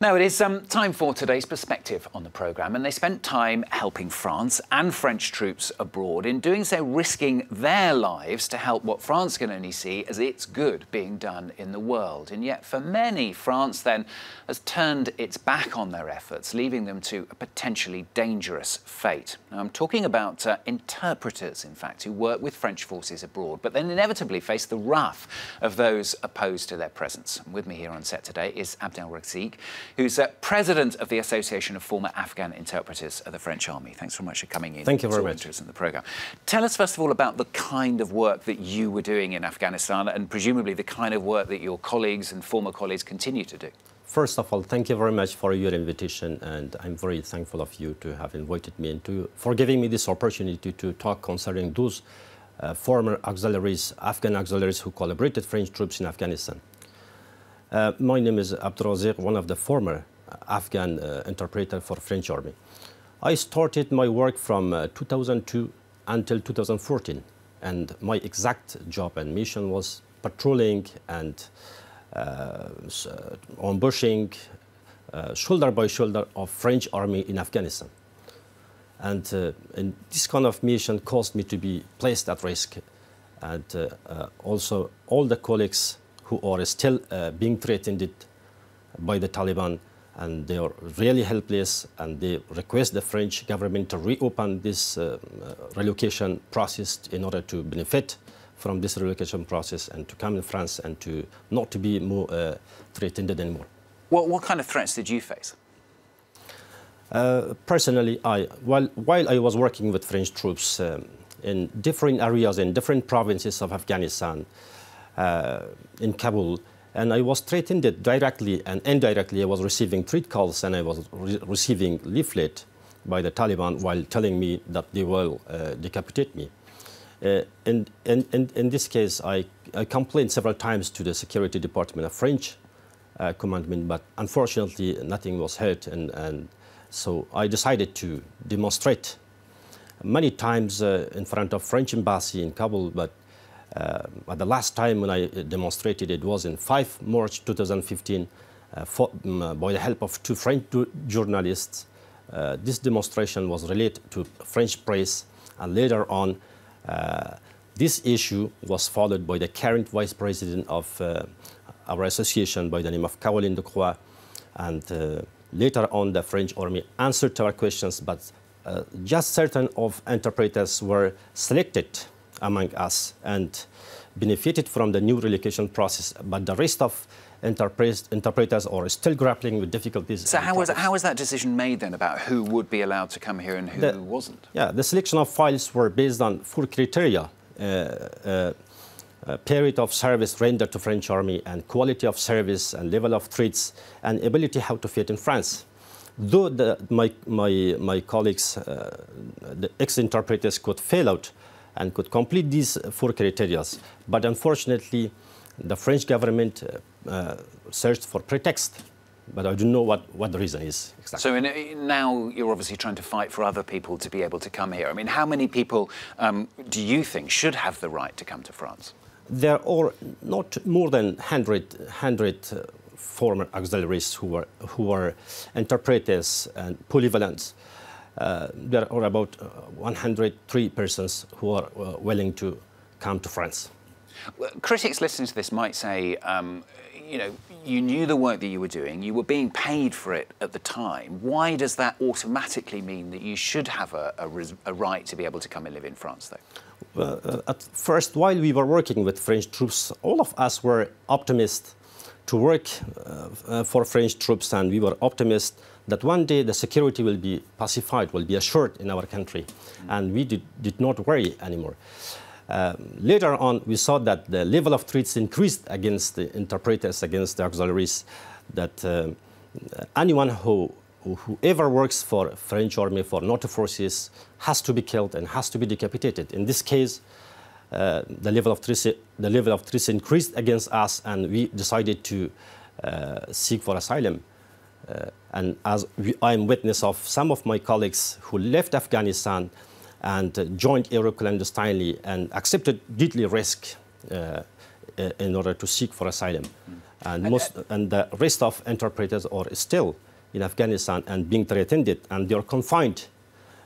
Now, it is time for today's perspective on the programme, and they spent time helping France and French troops abroad, in doing so risking their lives to help what France can only see as its good being done in the world. And yet, for many, France then has turned its back on their efforts, leaving them to a potentially dangerous fate. Now, I'm talking about interpreters, in fact, who work with French forces abroad, but then inevitably face the wrath of those opposed to their presence. And with me here on set today is Abdul Raziq, who's president of the Association of Former Afghan Interpreters of the French Army. Thanks very much for coming in. Thank you very much. In the programme. Tell us, first of all, about the kind of work that you were doing in Afghanistan and presumably the kind of work that your colleagues and former colleagues continue to do. First of all, thank you very much for your invitation, and I'm very thankful of you to have invited me and for giving me this opportunity to talk concerning those former auxiliaries, Afghan auxiliaries who collaborated French troops in Afghanistan. My name is Abdul Raziq, one of the former Afghan interpreter for French Army. I started my work from 2002 until 2014, and my exact job and mission was patrolling and ambushing shoulder by shoulder of French Army in Afghanistan. And this kind of mission caused me to be placed at risk, and also all the colleagues who are still being threatened by the Taliban, and they are really helpless, and they request the French government to reopen this relocation process in order to benefit from this relocation process and to come in France and to not to be more threatened anymore. What kind of threats did you face? Personally, while I was working with French troops in different areas, in different provinces of Afghanistan, in Kabul, and I was threatened directly and indirectly. I was receiving threat calls, and I was receiving leaflet by the Taliban while telling me that they will decapitate me. In this case, I complained several times to the Security Department of French commandment, but unfortunately nothing was heard, and so I decided to demonstrate many times in front of French embassy in Kabul, but at the last time when I demonstrated, it was in 5 March 2015, by the help of 2 French journalists. This demonstration was relayed to French press, and later on, this issue was followed by the current vice president of our association by the name of Caroline de Croix, and later on the French Army answered to our questions, but just certain of interpreters were selected among us and benefited from the new relocation process, but the rest of interpreters are still grappling with difficulties. So how was that decision made then about who would be allowed to come here and who wasn't? Yeah, the selection of files were based on 4 criteria: period of service rendered to French Army, and quality of service, and level of threats, and ability how to fit in France. Though my colleagues, the ex-interpreters, could fill out and could complete these 4 criteria, but unfortunately, the French government searched for pretext, but I don't know what the reason is exactly. So now you're obviously trying to fight for other people to be able to come here. I mean, how many people do you think should have the right to come to France? There are not more than 100 former auxiliaries who are interpreters and polyvalents. There are about 103 persons who are willing to come to France. Well, critics listening to this might say, you know, you knew the work that you were doing, you were being paid for it at the time. Why does that automatically mean that you should have a right to be able to come and live in France, though? At first, while we were working with French troops, all of us were optimists to work for French troops, and we were optimists that one day the security will be pacified, will be assured in our country, and we did not worry anymore. Later on, we saw that the level of threats increased against the interpreters, against the auxiliaries, that anyone whoever works for French Army, for NATO forces, has to be killed and has to be decapitated. In this case, the level of threats increased against us, and we decided to seek for asylum. And as I'm witness of some of my colleagues who left Afghanistan and joined Europe clandestinely and accepted deadly risk in order to seek for asylum. And the rest of interpreters are still in Afghanistan and being threatened, and they are confined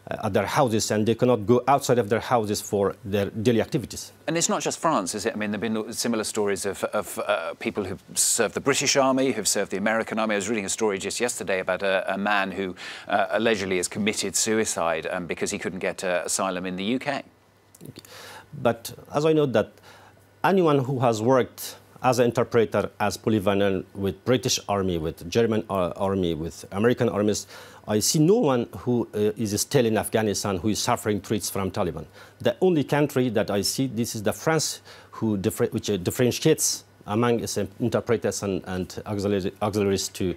at their houses, and they cannot go outside of their houses for their daily activities. And it's not just France, is it? I mean, there have been similar stories of people who've served the British Army, who've served the American Army. I was reading a story just yesterday about a man who allegedly has committed suicide because he couldn't get asylum in the UK. But as I know that anyone who has worked as an interpreter, as polyvalent with British Army, with German Army, with American armies, I see no one who is still in Afghanistan who is suffering threats from Taliban. The only country that I see, this is the France, which differentiates among its interpreters and auxiliaries to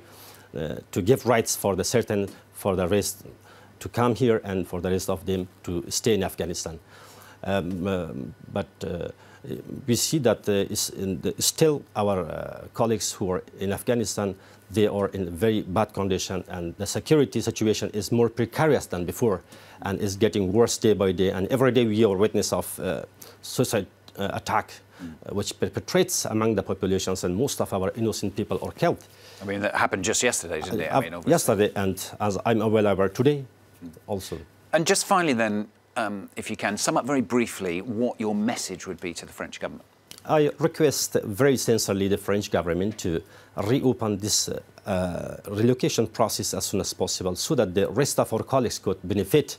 give rights for the rest to come here and for the rest of them to stay in Afghanistan. We see that still our colleagues who are in Afghanistan, they are in very bad condition, and the security situation is more precarious than before and is getting worse day by day. And every day we are witness of suicide attack, which perpetrates among the populations, and most of our innocent people are killed. I mean, that happened just yesterday, didn't it? I mean, yesterday, and as I'm aware today also. And just finally then, if you can, sum up very briefly what your message would be to the French government. I request very sincerely the French government to reopen this relocation process as soon as possible, so that the rest of our colleagues could benefit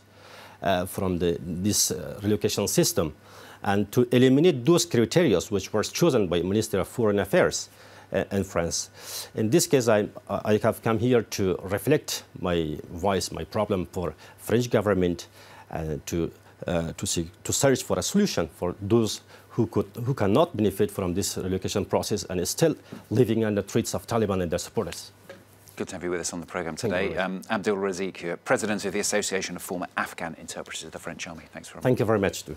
from this relocation system, and to eliminate those criteria which were chosen by the Minister of Foreign Affairs in France. In this case, I have come here to reflect my voice, my problem for French government, to search for a solution for those who cannot benefit from this relocation process and is still living under threats of Taliban and their supporters. Good to have you with us on the programme today. Abdul Raziq, President of the Association of Former Afghan Interpreters of the French Army. Thanks very much. Thank you very much, too.